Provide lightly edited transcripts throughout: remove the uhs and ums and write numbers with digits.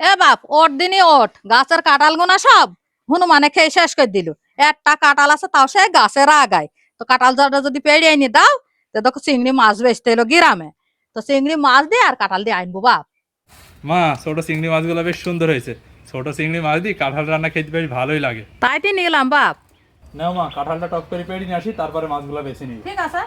এ বাপ ওর দিনই ওঠ গাছের কাঁঠাল গুনা সব হনুমানে খেয়ে শেষ করে দিল। একটা কাঁঠাল আছে তাও সে গাছের আগায়। তো কাঁঠাল জলটা যদি পেড়ে এনে দাও তো দেখো চিংড়ি মাছ বেচতে এলো গ্রামে। তো চিংড়ি মাছ দিয়ে আর কাঁঠাল দিয়ে আনবো বাপ। মা, ছোট চিংড়ি মাছগুলো বেশ সুন্দর হয়েছে। ছোট চিংড়ি মাছ দিয়ে কাঁঠাল রান্না খেতে বেশ ভালোই লাগে। তাই তো নিলাম বাপ। নাও মা, কাঁঠালটা টক করে পেড়ে নিয়ে আসি, তারপরে মাছগুলো বেছে নিই। ঠিক আছে।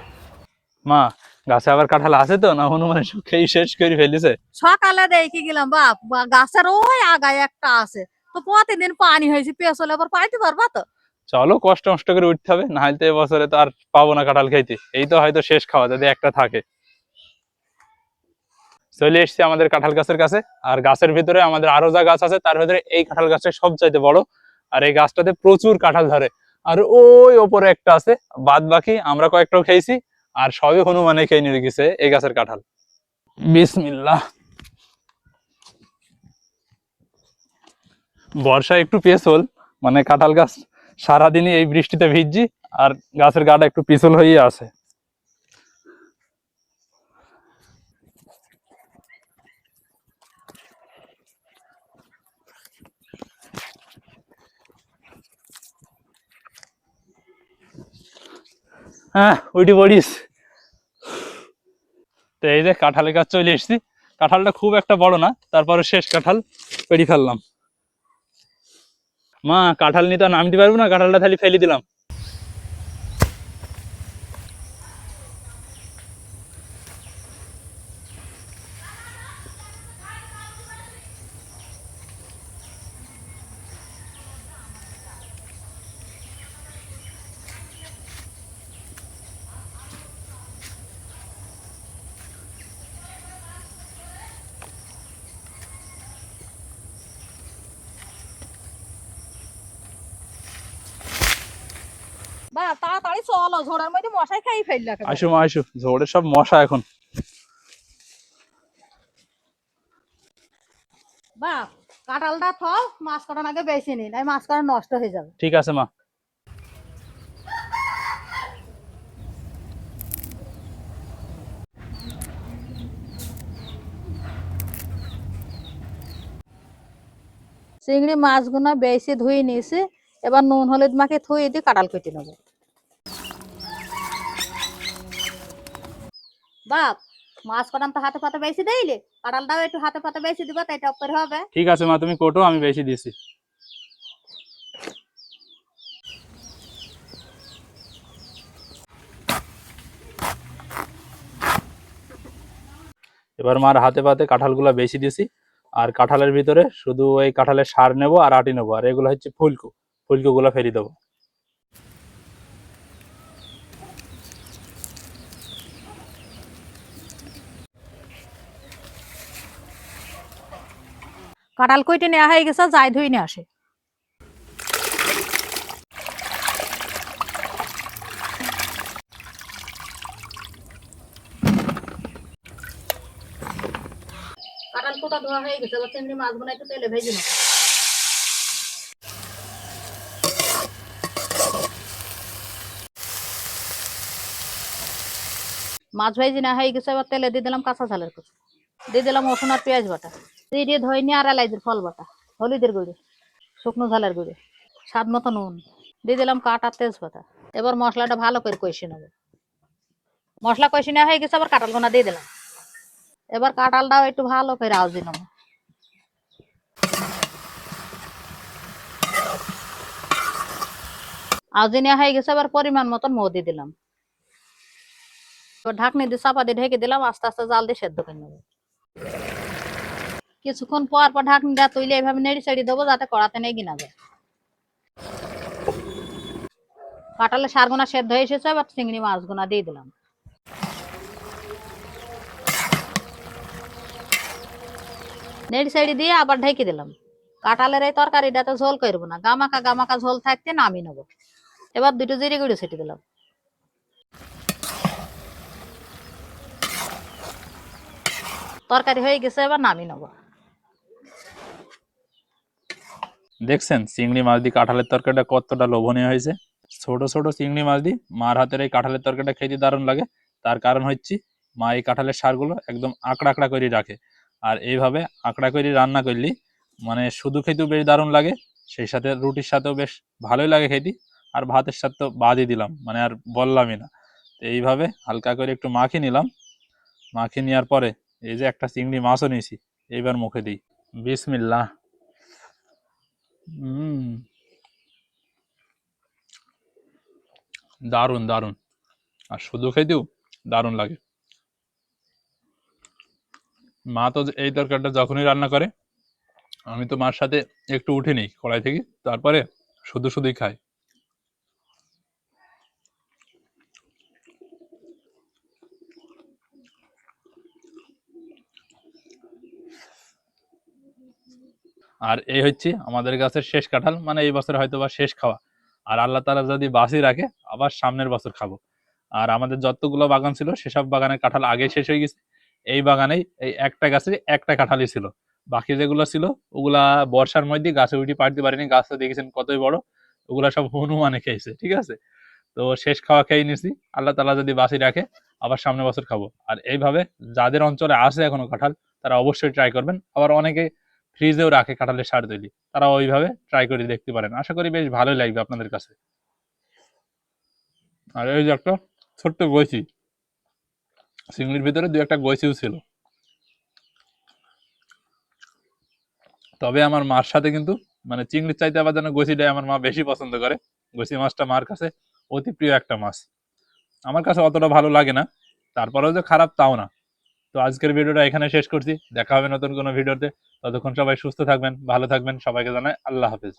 মা, গাছে আবার কাঁঠাল আছে তো না হনুমানে সব খেয়ে শেষ করে ফেলেছে? সকালে দেখি গেলাম বাপ গাছের ওই আগায় একটা আছে। তো প্রতিদিন পানি হয়েছে পেছলে আবার পাইতে পারবা তো? চলো, কষ্ট মষ্ট করে উঠতে হবে, না হলে তো এবছরে তো আর পাবো না কাঁঠাল খাইতে। এই তো হয়তো শেষ খাওয়া যদি একটা থাকে। চলে এসেছি আমাদের কাঁঠাল গাছের কাছে। আর গাছের ভিতরে আমাদের আরো যা গাছ আছে তার ভিতরে এই কাঁঠাল গাছটা সবচাইতে বড়। আর এই গাছটাতে প্রচুর কাঁঠাল ধরে। আর ওই ওপরে একটা আছে, বাদ বাকি আমরা কয়েকটাও খেয়েছি। আর সবই হনুমানে খেয়ে নিয়ে গেছে এই গাছের কাঁঠাল। বিসমিল্লাহ। বর্ষা একটু পেছল, মানে কাঁঠাল গাছ সারাদিনই এই বৃষ্টিতে ভিজছি। আর গাছের গাটা একটু পিছল হয়ে আছে। হ্যাঁ, উঠি পড়িস। তো এই যে কাঁঠালের গাছ চলে এসেছি। কাঁঠালটা খুব একটা বড় না, তারপরে শেষ কাঁঠাল পেড়ে ফেললাম। মা, কাঁঠাল নিয়ে তো আর নামতে পারবো না, কাঁঠালটা খালি ফেলে দিলাম। বাপ তাড়াতাড়ি চলো, ঝোড়ের মধ্যে মশাই খাই ফেললো একেবারে। আসো মা, আসো, ঝোড়ে সব মশা এখন। বাপ কাঁঠালটা থাও, মাছ কাটার আগে বেশি নিন, এই মাছ কাটা নষ্ট হয়ে যাবে। ঠিক আছে মা। চিংড়ি মাছগুলো বেশি ধুয়ে নিয়েছি। এবার নুন হলুদ মাখে থুয়ে দিয়ে কাঁঠাল কেটে নেবো। বাপ মাছ কাটান তো হাতে পাতে বেশি দেইলে, কাঁঠালটাও একটু হাতে পাতে বেশি দিবা, তাই টপ করে হবে। ঠিক আছে মা, তুমি কোটো, আমি বেশি দিছি। এবার মার হাতে পাতে কাঁঠালগুলো বেশি দিছি। আর কাঁঠালের ভিতরে শুধু ওই কাঁঠালের সার নেবো আর আটি নেবো, আর এগুলো হচ্ছে ফুলকু। ফুলকুগুলো ফেলে দেবো। কাঁঠাল কইটে নেওয়া হয়ে গেছে, যাই ধুই নিয়ে আসে। কাঁঠাল কোটা ধোয়া হয়ে গেছে, এবার চিংড়ি মাছগুলো একটু তেলে ভেজে নেবো। মাছ ভেজে না হয়ে গেছে, এবার তেলে দিয়ে দিলাম কাঁচা ঝালের কুচি, দিয়ে দিলাম রসুন আর পেঁয়াজ বাটা, দিয়ে ধইনি আর এলাইচের ফল বাটা, হলুদের গুঁড়ি, শুকনো ঝালের গুঁড়ি, স্বাদ মতো নুন, দিয়ে দিলাম কাটা তেজপাতা। এবার মশলাটা ভালো করে কষিয়ে নেবো। মশলা কষি নেওয়া হয়ে গেছে, আবার কাঁঠাল গোনা দিয়ে দিলাম। এবার কাঁঠালটাও একটু ভালো করে আউজি নেবো। আউজি নেওয়া হয়ে গেছে, এবার পরিমাণ মতন মৌ দিয়ে দিলাম। এবার ঢাকনি দিয়ে চাপা দিয়ে ঢেকে দিলাম, আস্তে আস্তে জাল দিয়ে সেদ্ধ করে নেবো। কিছুক্ষণ পর পর ঢাকনিটা তুলে এভাবে নেড়ে চেড়ে দেবো, যাতে কড়াতে নেই গিনা যায়। কাঁঠালের সারগুনা সেদ্ধ হয়ে এসেছে, এবার চিংড়ি মাছগুনা দিয়ে দিলাম। নেড়ে চেড়ে দিয়ে আবার ঢেকে দিলাম। কাঁঠালের এই তরকারিটাতে ঝোল করবো না, গামাকা গামাকা ঝোল থাকতে নামিয়ে নেবো। এবার দুটো জিরে গুঁড়ো ছিটে দিলাম। তরকারি হয়ে গেছে, এবার নামিয়ে নেবো। দেখছেন চিংড়ি মাছ দিয়ে কাঁঠালের তরকারিটা কতটা লোভনীয় হয়েছে। ছোট ছোট চিংড়ি মাছ দিয়ে মার হাতের এই কাঁঠালের তরকারিটা খেতে দারুণ লাগে। তার কারণ হচ্ছে মা এই কাঁঠালের সারগুলো একদম আঁকড়া আঁকড়া করে রাখে। আর এইভাবে আঁকড়া করে রান্না করলে মানে শুধু খেতেও বেশ দারুণ লাগে, সেই সাথে রুটির সাথেও বেশ ভালোই লাগে খেতে, আর ভাতের সাথে তো বাদই দিলাম, মানে আর বললামই না। তো এইভাবে হালকা করে একটু মাখিয়ে নিলাম, মাখিয়ে নেওয়ার পরে এই যে একটা চিংড়ি মাছও নিয়েছি, এইবার মুখে দিই। বিসমিল্লাহ। হুম, দারুণ দারুণ, আর শুধু খেতেও দারুণ লাগে। মা তো এই তরকারিটা যখনই রান্না করে, আমি তো মার সাথে একটু উঠে নিই কড়াই থেকে, তারপরে শুধু শুধুই খাই। আর এই হচ্ছে আমাদের গাছের শেষ কাঁঠাল, মানে এই বছর হয়তো বা শেষ খাওয়া, আর আল্লাহ তাআলা যদি বাঁচি রাখে আবার সামনের বছর খাবো। আর আমাদের যতগুলো বাগান ছিল সেসব বাগানের কাঁঠাল আগে শেষ হয়ে গেছে, এই বাগানেই এই একটা গাছে একটা কাঁঠালই ছিল। বাকি যেগুলো ছিল ওগুলা বর্ষার মধ্যে গাছে উঠে পাড়তে পারিনি, গাছটা দেখেছেন কতই বড়, ওগুলা সব হনুমানে খেয়েছে, ঠিক আছে। তো শেষ খাওয়া খেয়ে নিছি, আল্লাহ তাআলা যদি বাঁচি রাখে আবার সামনের বছর খাবো। আর এইভাবে যাদের অঞ্চলে আছে এখনো কাঁঠাল, তারা অবশ্যই ট্রাই করবেন। আবার অনেকে ফ্রিজেও রাখে কাঁঠালের সার তৈরি, তারা ওইভাবে ট্রাই করে দেখতে পারেন, আশা করি বেশ ভালোই লাগবে আপনাদের কাছে। আর এই যে একটা ছোট্ট গইছি, চিংড়ির ভিতরে দু একটা গইছিও ছিল। তবে আমার মার সাথে কিন্তু, মানে চিংড়ির চাইতে আবার যেন গইছিটাই আমার মা বেশি পছন্দ করে। গইছি মাছটা মার কাছে অতি প্রিয় একটা মাছ, আমার কাছে অতটা ভালো লাগে না, তারপরেও যে খারাপ তাও না। তো আজকের ভিডিওটা এখানে শেষ করছি, দেখা হবে নতুন কোনো ভিডিওতে। ততক্ষণ সবাই সুস্থ থাকবেন, ভালো থাকবেন, সবাইকে জানাই আল্লাহ হাফেজ।